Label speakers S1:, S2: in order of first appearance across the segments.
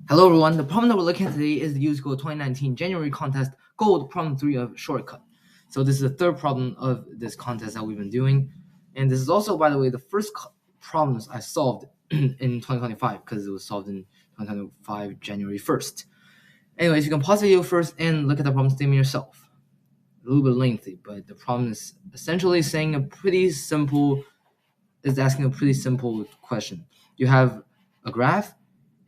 S1: Hello everyone, the problem that we're looking at today is the USACO 2019 January contest gold problem 3 of shortcut. So this is the third problem of this contest that we've been doing. And this is also, by the way, the first problems I solved in 2025 because it was solved in 2025 January 1st. Anyways, you can pause the video first and look at the problem statement yourself. A little bit lengthy, but the problem is essentially saying asking a pretty simple question. You have a graph,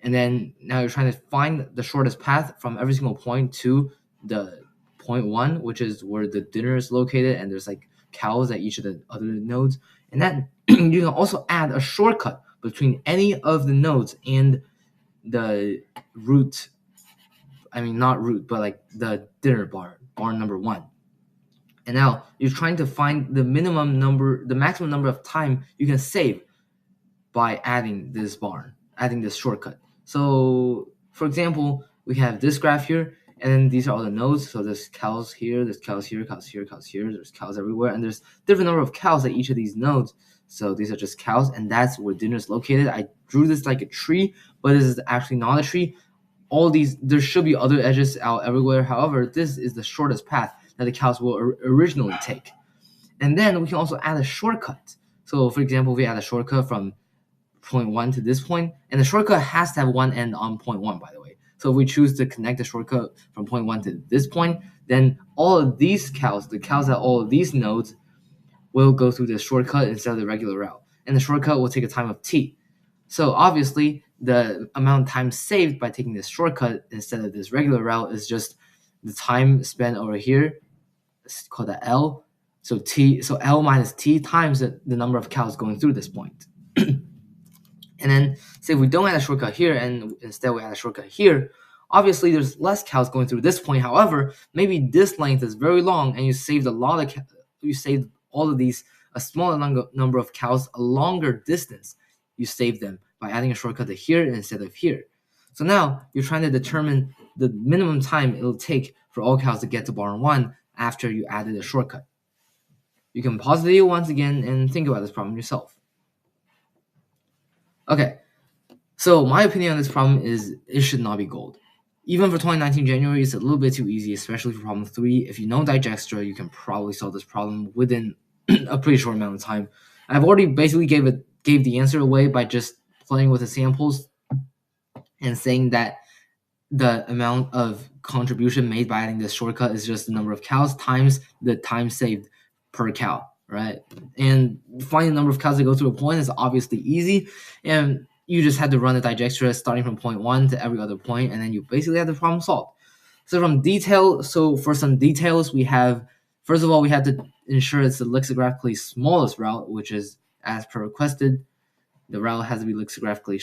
S1: and then now you're trying to find the shortest path from every single point to the point 1, which is where the dinner is located, and there's like cows at each of the other nodes. And then you can also add a shortcut between any of the nodes and the route. I mean, not route, but like the dinner barn number 1. And now you're trying to find the maximum number of time you can save by adding this shortcut. So, for example, we have this graph here, and then these are all the nodes. So there's cows here, there's cows here, cows here, cows here, there's cows everywhere, and there's different number of cows at each of these nodes. So these are just cows, and that's where dinner is located. I drew this like a tree, but this is actually not a tree. There should be other edges out everywhere. However, this is the shortest path that the cows will originally take. And then we can also add a shortcut. So, for example, we add a shortcut from point 1 to this point, and the shortcut has to have one end on point 1, by the way. So if we choose to connect the shortcut from point 1 to this point, then all of these cows, the cows at all of these nodes, will go through the shortcut instead of the regular route. And the shortcut will take a time of t. So obviously, the amount of time saved by taking this shortcut instead of this regular route is just the time spent over here. It's called that L. So L minus t times the number of cows going through this point. And then say if we don't add a shortcut here and instead we add a shortcut here, obviously there's less cows going through this point. However, maybe this length is very long and you saved all of these, a smaller number of cows, a longer distance. You save them by adding a shortcut to here instead of here. So now you're trying to determine the minimum time it'll take for all cows to get to barn 1 after you added a shortcut. You can pause the video once again and think about this problem yourself. Okay, so my opinion on this problem is it should not be gold. Even for 2019 January, it's a little bit too easy, especially for problem 3. If you know dijkstra, you can probably solve this problem within a pretty short amount of time. I've already basically gave the answer away by just playing with the samples and saying that the amount of contribution made by adding this shortcut is just the number of cows times the time saved per cow, right? And finding the number of cows that go through a point is obviously easy, and you just had to run the dijkstra starting from point 1 to every other point, and then you basically have the problem solved. So for some details, we have, first of all, we have to ensure it's the lexicographically smallest route, which is as per requested. The route has to be lexicographically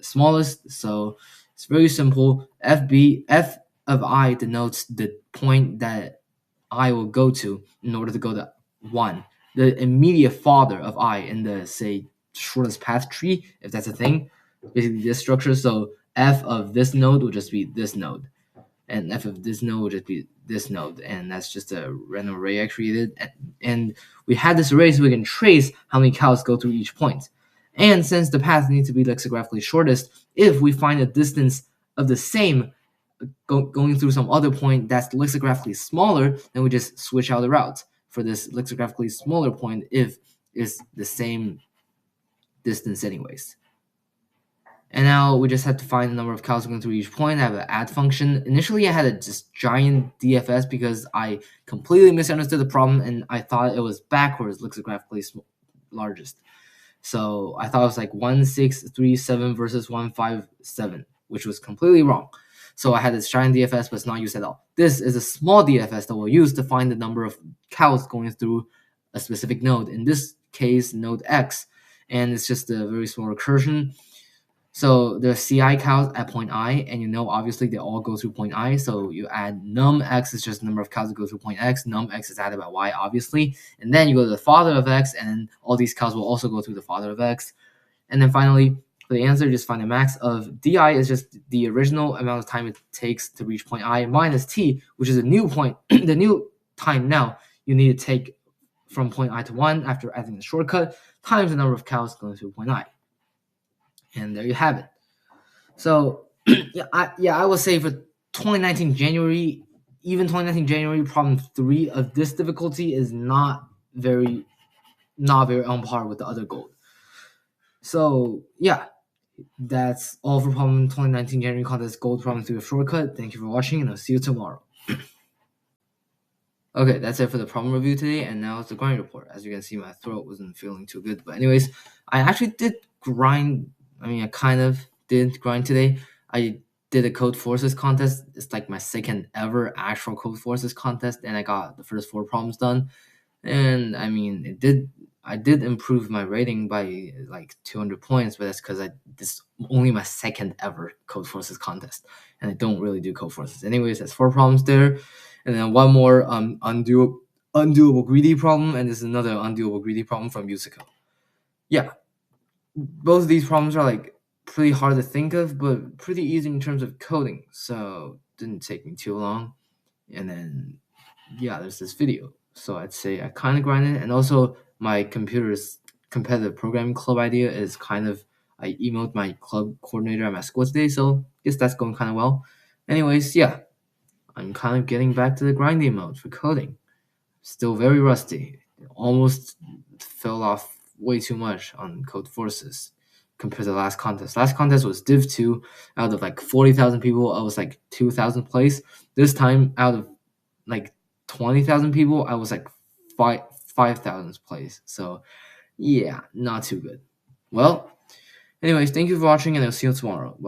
S1: smallest. So it's very simple. F of I denotes the point that I will go to in order to go to 1. The immediate father of I in the, say, shortest path tree, if that's a thing, basically this structure. So F of this node will just be this node, and F of this node will just be this node, and that's just a random array I created. And we had this array so we can trace how many cows go through each point. And since the path needs to be lexicographically shortest, if we find a distance of the same going through some other point that's lexicographically smaller, then we just switch out the route for this lexicographically smaller point if it's the same distance anyways. And now we just have to find the number of cows going through each point. I have an add function. Initially, I had a just giant DFS because I completely misunderstood the problem and I thought it was backwards lexicographically largest. So I thought it was like 1637 versus 157, which was completely wrong. So I had this giant DFS, but it's not used at all. This is a small DFS that we'll use to find the number of cows going through a specific node. In this case, node X, and it's just a very small recursion. So there are CI cows at point I, and obviously they all go through point I. So you add num X is just the number of cows that go through point X. Num X is added by Y, obviously. And then you go to the father of X, and all these cows will also go through the father of X. And then finally, for the answer, just find the max of DI is just the original amount of time it takes to reach point I minus T, which is a new point, the new time now you need to take from point I to 1 after adding the shortcut, times the number of cows going through point I. And there you have it. So I would say for 2019 January, even 2019 January, problem three of this difficulty is not very on par with the other gold. So yeah, that's all for problem 2019 January contest gold problem through a shortcut. Thank you for watching, and I'll see you tomorrow. Okay, that's it for the problem review today, and now it's the grind report. As you can see, my throat wasn't feeling too good, but anyways, I actually did grind. I mean, I kind of did grind today. I did a Code Forces contest. It's like my second ever actual Code Forces contest, and I got the first four problems done. And I mean, I did improve my rating by like 200 points, but that's because this is only my second ever Code Forces contest, and I don't really do Code Forces. Anyways, that's four problems there, and then one more undoable greedy problem, and this is another undoable greedy problem from USACO. Yeah, both of these problems are like pretty hard to think of, but pretty easy in terms of coding, so didn't take me too long. And then yeah, there's this video. So I'd say I kind of grinded, and also my computer's competitive programming club idea is kind of I emailed my club coordinator at my school today, so I guess that's going kind of well. Anyways, yeah, I'm kind of getting back to the grinding mode for coding. Still very rusty. Almost fell off way too much on Code Forces compared to the last contest. Last contest was Div 2. Out of like 40,000 people, I was like 2,000 place. This time, out of like 20,000 people, I was like 5,000th place. So yeah, not too good. Well, anyways, thank you for watching, and I'll see you tomorrow. Bye.